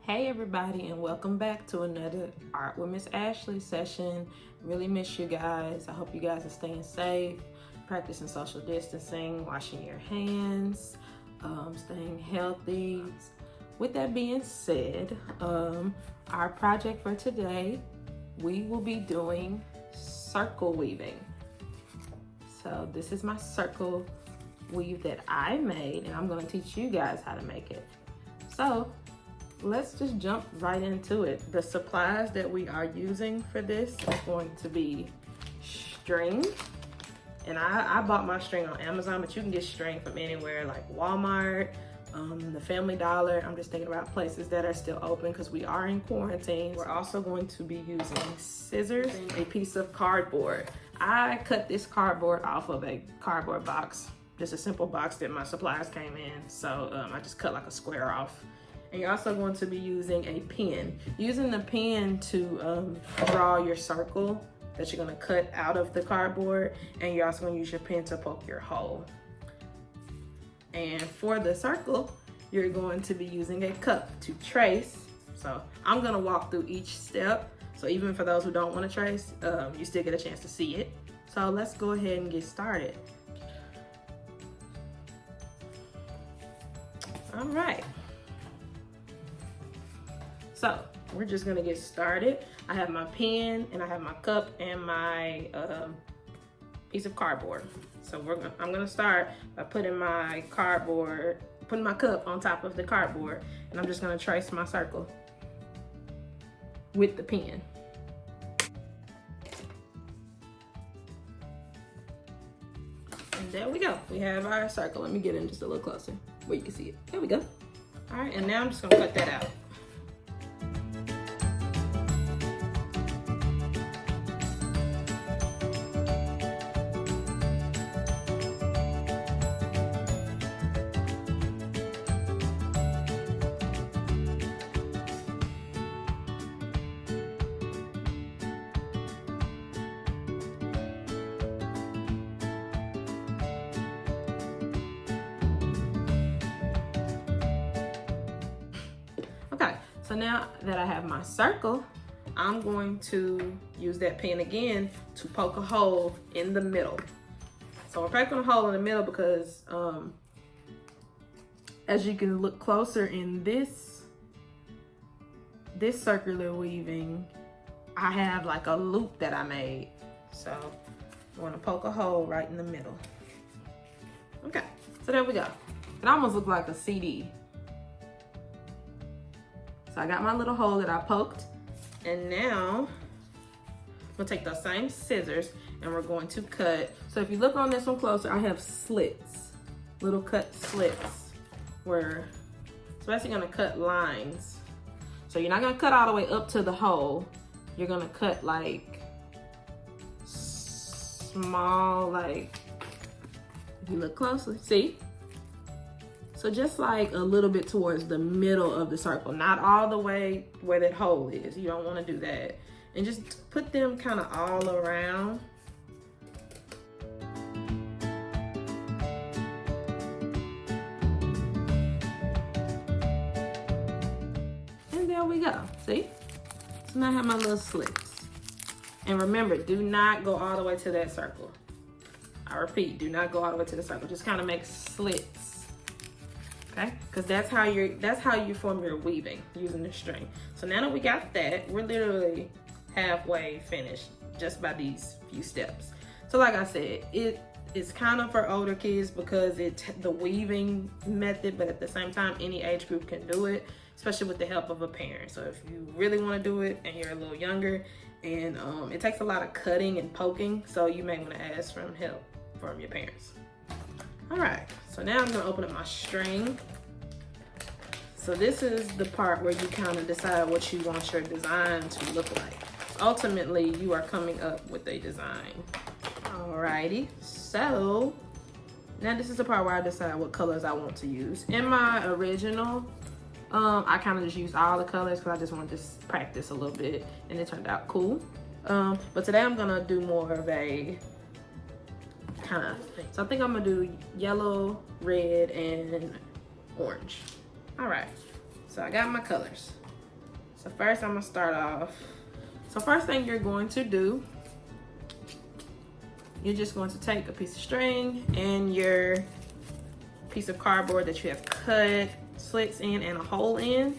Hey everybody, and welcome back to another Art with Miss Ashley session. Really miss you guys. I hope you guys are staying safe, practicing social distancing, washing your hands, staying healthy. With that being said, our project for today, we will be doing circle weaving. So this is my circle weave that I made, and I'm going to teach you guys how to make it. So let's just jump right into it. The supplies that we are using for this is going to be string. And I bought my string on Amazon, but you can get string from anywhere like Walmart, the Family Dollar. I'm just thinking about places that are still open because we are in quarantine. We're also going to be using scissors and a piece of cardboard. I cut this cardboard off of a cardboard box, just a simple box that my supplies came in. So I just cut like a square off. And you're also going to be using a pen. Using the pen to draw your circle that you're going to cut out of the cardboard, and you're also going to use your pen to poke your hole. And for the circle, you're going to be using a cup to trace. So I'm going to walk through each step. So even for those who don't want to trace, you still get a chance to see it. So let's go ahead and get started. All right. So we're just gonna get started. I have my pen and I have my cup and my piece of cardboard. So I'm gonna start by putting my cup on top of the cardboard, and I'm just gonna trace my circle with the pen. And there we go. We have our circle. Let me get in just a little closer where you can see it. There we go. All right, and now I'm just gonna cut that out. Okay, so now that I have my circle, I'm going to use that pen again to poke a hole in the middle. So we're poking a hole in the middle because as you can look closer in this circular weaving, I have like a loop that I made. So I'm gonna poke a hole right in the middle. Okay, so there we go. It almost looks like a CD. So I got my little hole that I poked, and now we'll take those same scissors and we're going to cut. So if you look on this one closer, I have slits, little cut slits where it's basically gonna cut lines. So you're not gonna cut all the way up to the hole. You're gonna cut like small, like, if you look closely, see? So just like a little bit towards the middle of the circle, not all the way where that hole is. You don't want to do that. And just put them kind of all around. And there we go, see? So now I have my little slits. And remember, do not go all the way to that circle. I repeat, do not go all the way to the circle. Just kind of make slits. Okay, because that's how you form your weaving using the string. So now that we got that, we're literally halfway finished just by these few steps. So like I said, it's kind of for older kids because it's the weaving method, but at the same time, any age group can do it, especially with the help of a parent. So if you really want to do it and you're a little younger, and it takes a lot of cutting and poking, so you may want to ask for help from your parents. All right, so now I'm gonna open up my string. So this is the part where you kind of decide what you want your design to look like. Ultimately, you are coming up with a design. Alrighty, so now this is the part where I decide what colors I want to use. In my original, I kind of just used all the colors because I just wanted to practice a little bit, and it turned out cool. But today I'm gonna do more of a kind of thing. So I think I'm gonna do yellow, red, and orange. All right, so I got my colors. So first I'm gonna start off. So first thing you're going to do, you're just going to take a piece of string and your piece of cardboard that you have cut slits in and a hole in,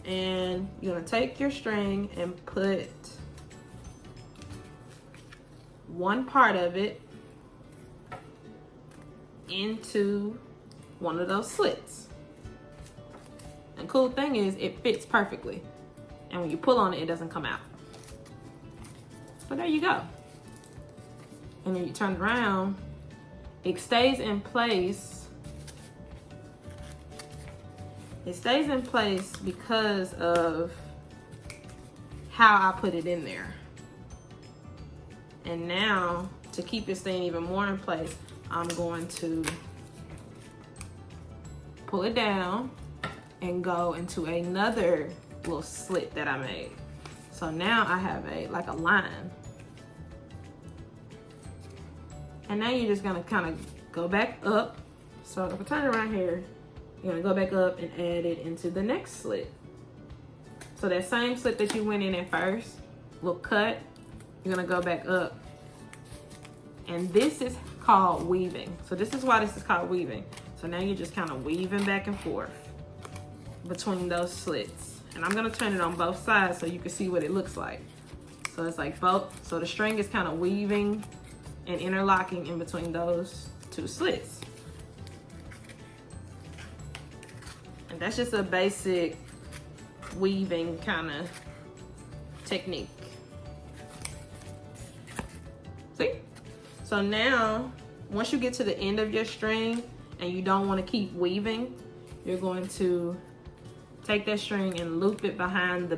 and you're gonna take your string and put one part of it into one of those slits. And cool thing is it fits perfectly, and when you pull on it, it doesn't come out. So there you go. And then you turn it around, it stays in place. It stays in place because of how I put it in there. And now, to keep it staying even more in place, I'm going to pull it down and go into another little slit that I made. So now I have like a line. And now you're just gonna kind of go back up. So if I turn it right here, you're gonna go back up and add it into the next slit. So that same slit that you went in at first, little cut, you're gonna go back up. And this is called weaving. So this is why this is called weaving. So now you're just kind of weaving back and forth between those slits. And I'm gonna turn it on both sides so you can see what it looks like. So it's like both, so the string is kind of weaving and interlocking in between those two slits. And that's just a basic weaving kind of technique. See? So now, once you get to the end of your string and you don't want to keep weaving, you're going to take that string and loop it behind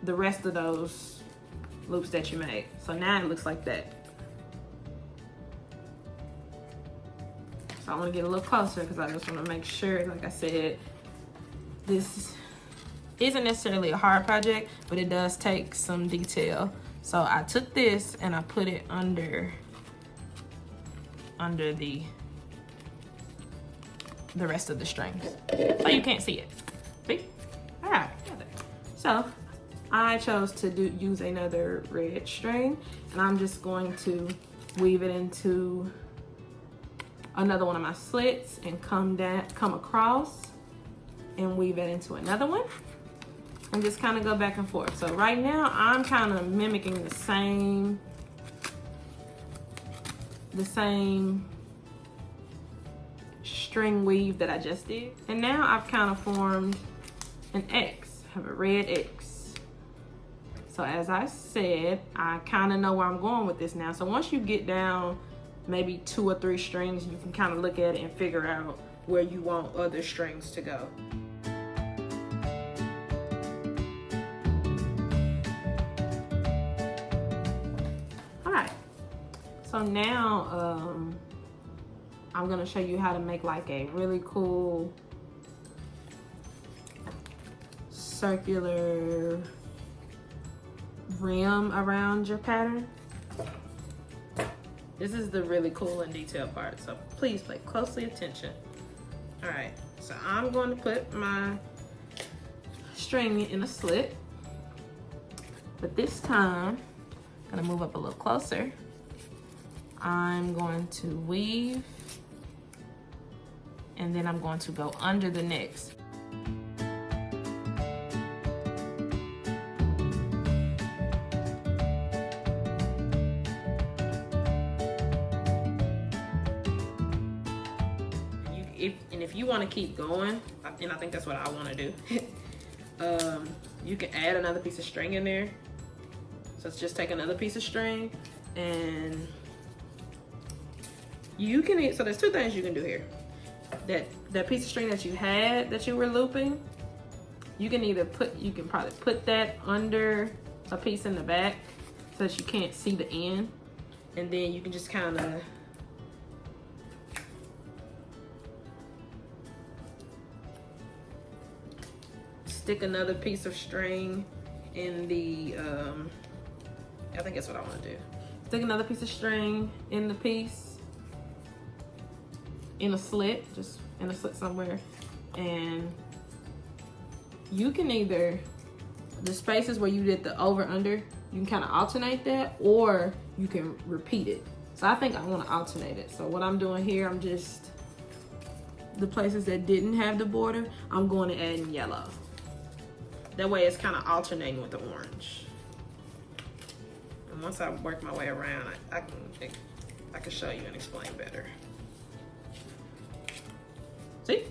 the rest of those loops that you made. So now it looks like that. So I want to get a little closer because I just want to make sure, like I said, this isn't necessarily a hard project, but it does take some detail. So I took this and I put it under the rest of the strings, so you can't see it. See? All right. So I chose to use another red string, and I'm just going to weave it into another one of my slits and come across and weave it into another one and just kind of go back and forth. So right now I'm kind of mimicking the same string weave that I just did. And now I've kind of formed an X, I have a red X. So as I said, I kind of know where I'm going with this now. So once you get down maybe 2 or 3 strings, you can kind of look at it and figure out where you want other strings to go. All right, so now I'm gonna show you how to make like a really cool circular rim around your pattern. This is the really cool and detailed part, so please pay closely attention. All right, so I'm going to put my string in a slit, but this time I'm gonna move up a little closer. I'm going to weave, and then I'm going to go under the next. If you want to keep going, and I think that's what I want to do, you can add another piece of string in there. So it's just take another piece of string, and you can, so there's 2 things you can do here. That piece of string that you had that you were looping, you can probably put that under a piece in the back so that you can't see the end, and then you can just kind of stick another piece of string in the, I think that's what I want to do. Stick another piece of string in the piece, in a slit, just in a slit somewhere, and you can either, the spaces where you did the over under, you can kind of alternate that, or you can repeat it. So I think I want to alternate it. So what I'm doing here, I'm just, the places that didn't have the border, I'm going to add in yellow. That way it's kind of alternating with the orange. And once I work my way around, I can show you and explain better. See?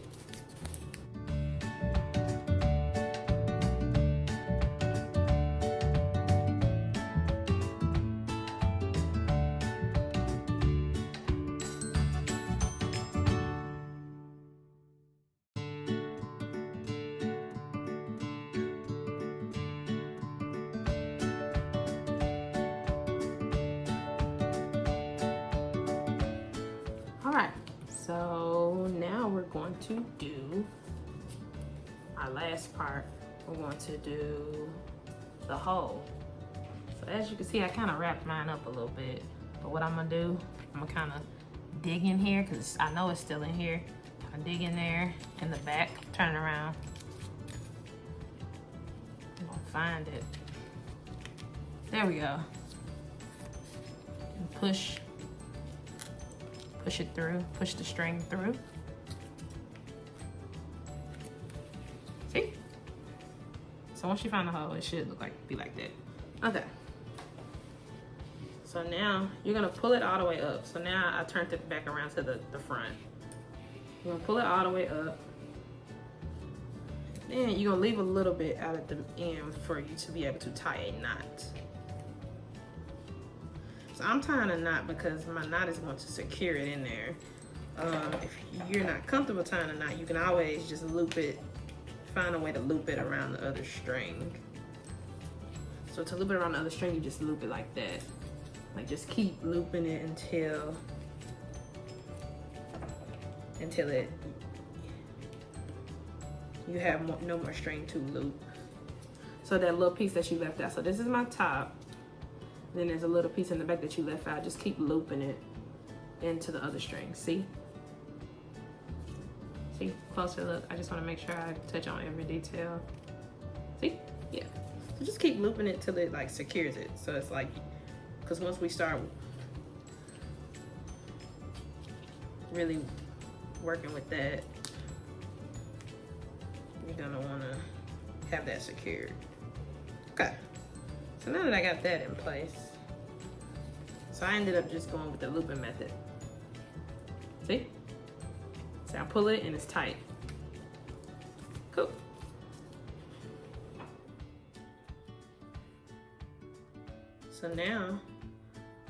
All right, so now we're going to do our last part. We're going to do the hole. So as you can see, I kind of wrapped mine up a little bit, but what I'm gonna do, I'm gonna kind of dig in here because I know it's still in here. I dig in there in the back, turn it around. I'm gonna find it. There we go. And push it through, push the string through. See? So once you find the hole, it should be like that. Okay. So now you're gonna pull it all the way up. So now I turned it back around to the front. You're gonna pull it all the way up. Then you're gonna leave a little bit out at the end for you to be able to tie a knot. So I'm tying a knot because my knot is going to secure it in there. If you're not comfortable tying a knot, you can always just loop it, find a way to loop it around the other string. So to loop it around the other string, you just loop it like that. Like just keep looping it until you have no more string to loop. So that little piece that you left out. So this is my top. Then there's a little piece in the back that you left out. Just keep looping it into the other string. See? See? Closer look. I just want to make sure I touch on every detail. See? Yeah. So just keep looping it till it like secures it. So it's like, because once we start really working with that, you're gonna want to have that secured. Okay. So now that I got that in place, so I ended up just going with the looping method. See? So I pull it and it's tight. Cool. So now,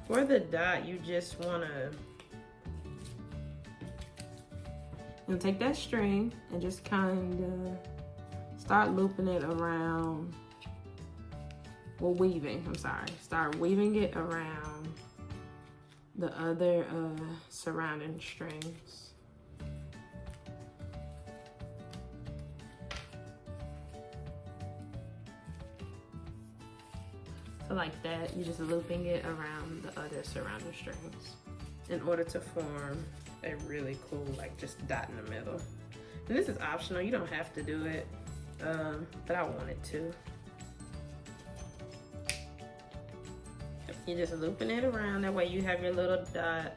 for the dot, you just wanna, you'll take that string and just kinda start looping it around. Well, weaving, I'm sorry. Start weaving it around the other surrounding strings. So like that, you're just looping it around the other surrounding strings in order to form a really cool, like just dot in the middle. And this is optional, you don't have to do it, but I wanted to. You're just looping it around, that way you have your little dot.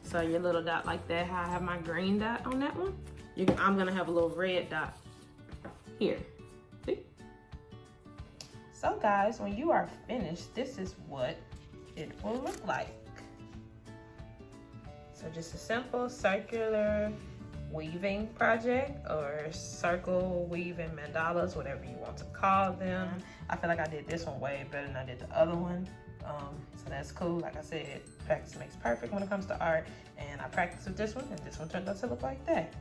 So your little dot like that, how I have my green dot on that one, I'm gonna have a little red dot here, see? So guys, when you are finished, this is what it will look like. So just a simple circular weaving project, or circle weaving mandalas, whatever you want to call them. I feel like I did this one way better than I did the other one. So that's cool. Like I said, practice makes perfect when it comes to art, and I practiced with this one, and this one turned out to look like that.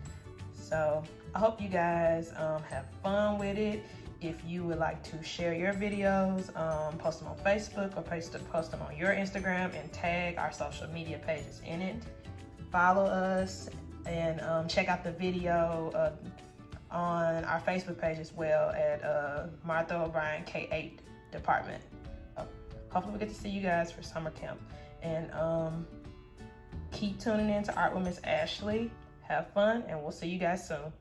So I hope you guys have fun with it. If you would like to share your videos, post them on Facebook or post them on your Instagram and tag our social media pages in it. Follow us and check out the video on our Facebook page as well at Martha O'Brien K-8 department. Hopefully we get to see you guys for summer camp. And keep tuning in to Art with Miss Ashley. Have fun, and we'll see you guys soon.